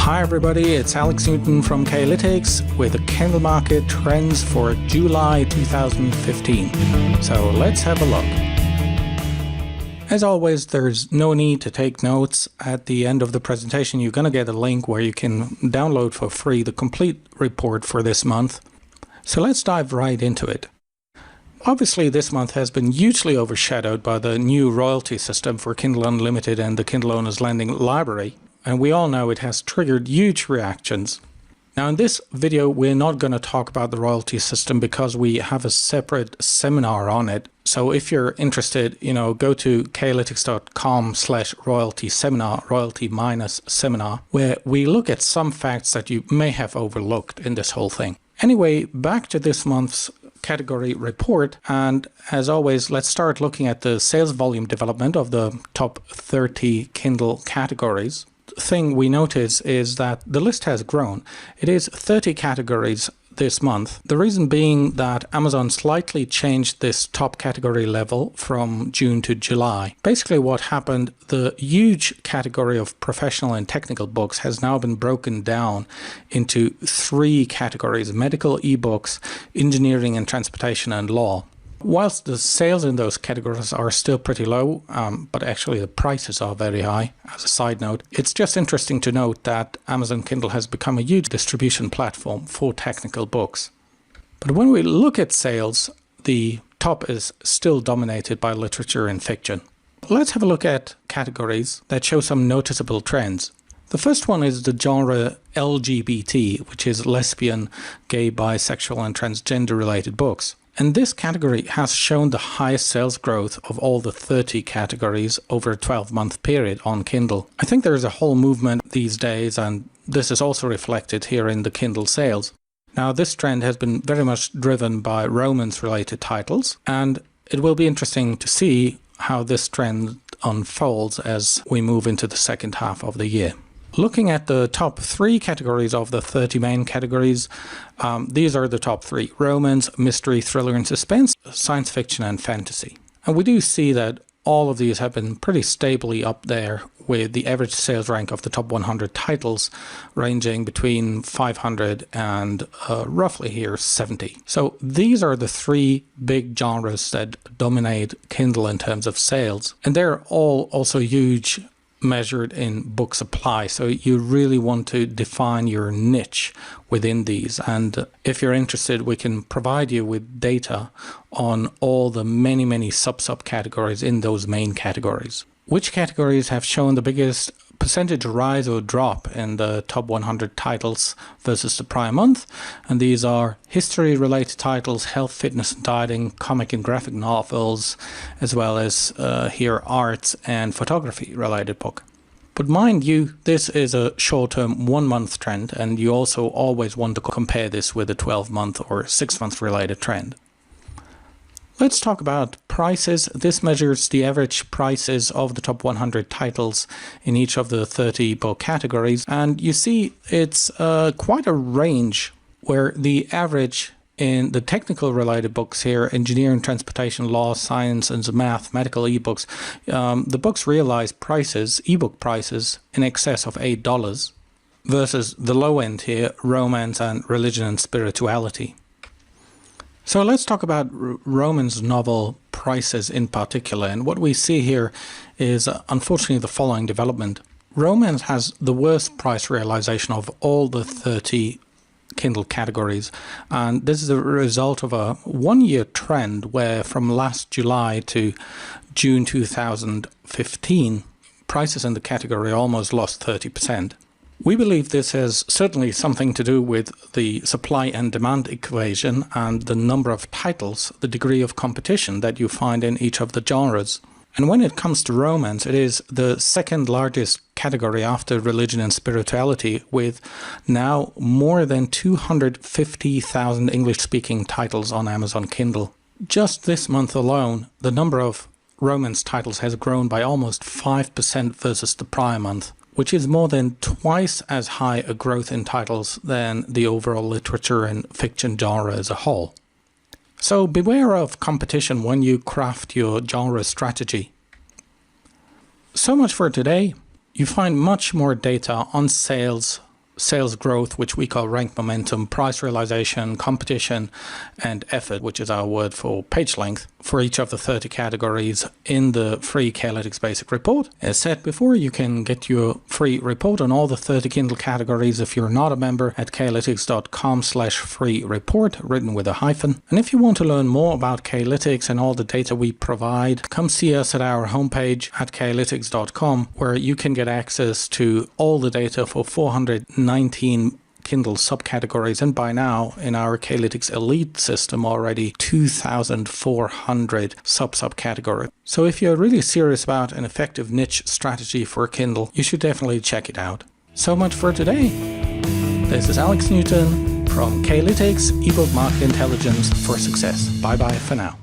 Hi everybody, it's Alex Newton from K-lytics with the Kindle market trends for July 2015. So let's have a look. As always, there's no need to take notes. At the end of the presentation, you're going to get a link where you can download for free the complete report for this month. So let's dive right into it. Obviously, this month has been hugely overshadowed by the new royalty system for Kindle Unlimited and the Kindle Owners Lending Library. And we all know it has triggered huge reactions. Now in this video, we're not going to talk about the royalty system because we have a separate seminar on it. So if you're interested, go to k-lytics.com/royalty seminar, royalty-seminar, where we look at some facts that you may have overlooked in this whole thing. Anyway, back to this month's category report, and as always, let's start looking at the sales volume development of the top 30 Kindle categories. Thing we notice is that the list has grown. It is 30 categories this month. The reason being that Amazon slightly changed this top category level from June to July. Basically what happened, the huge category of professional and technical books has now been broken down into 3 categories: medical, ebooks, engineering and transportation, and law. Whilst the sales in those categories are still pretty low, but actually the prices are very high. As a side note, it's just interesting to note that Amazon Kindle has become a huge distribution platform for technical books. But when we look at sales, the top is still dominated by literature and fiction. Let's have a look at categories that show some noticeable trends. The first one is the genre LGBT, which is lesbian, gay, bisexual and transgender related books. And this category has shown the highest sales growth of all the 30 categories over a 12-month period on Kindle. I think there is a whole movement these days, and this is also reflected here in the Kindle sales. Now, this trend has been very much driven by romance-related titles, and it will be interesting to see how this trend unfolds as we move into the second half of the year. Looking at the top 3 categories of the 30 main categories, these are the top 3: romance, mystery, thriller and suspense, science fiction and fantasy. And we do see that all of these have been pretty stably up there, with the average sales rank of the top 100 titles ranging between 500 and roughly here 70. So these are the 3 big genres that dominate Kindle in terms of sales. And they're all also huge, measured in book supply, so you really want to define your niche within these. And if you're interested, we can provide you with data on all the many subcategories in those main categories. Which categories have shown the biggest percentage rise or drop in the top 100 titles versus the prior month? And these are history related titles, health, fitness and dieting, comic and graphic novels, as well as here arts and photography related book. But mind you, this is a short-term 1-month trend, and you also always want to compare this with a 12-month or 6-month related trend. Let's talk about prices. This measures the average prices of the top 100 titles in each of the 30 book categories. And you see it's quite a range, where the average in the technical related books here, engineering, transportation, law, science and math, medical ebooks, the books realize prices, ebook prices in excess of $8 versus the low end here, romance and religion and spirituality. So let's talk about romance novel prices in particular. And what we see here is unfortunately the following development. Romance has the worst price realization of all the 30 Kindle categories. And this is a result of a 1-year trend where from last July to June 2015, prices in the category almost lost 30%. We believe this has certainly something to do with the supply and demand equation and the number of titles, the degree of competition that you find in each of the genres. And when it comes to romance, it is the second largest category after religion and spirituality, with now more than 250,000 English-speaking titles on Amazon Kindle. Just this month alone, the number of romance titles has grown by almost 5% versus the prior month, which is more than twice as high a growth in titles than the overall literature and fiction genre as a whole. So beware of competition when you craft your genre strategy. So much for today. You find much more data on sales sales growth, which we call rank momentum, price realization, competition, and effort, which is our word for page length, for each of the 30 categories in the free K-lytics basic report. As said before, you can get your free report on all the 30 Kindle categories if you're not a member at klytics.com/free report, written with a hyphen. And if you want to learn more about K-lytics and all the data we provide, come see us at our homepage at k-lytics.com, where you can get access to all the data for 419 Kindle subcategories, and by now in our K-lytics Elite system already 2,400 subcategories. So if you're really serious about an effective niche strategy for Kindle, you should definitely check it out. So much for today. This is Alex Newton from K-lytics, ebook market intelligence for success. Bye bye for now.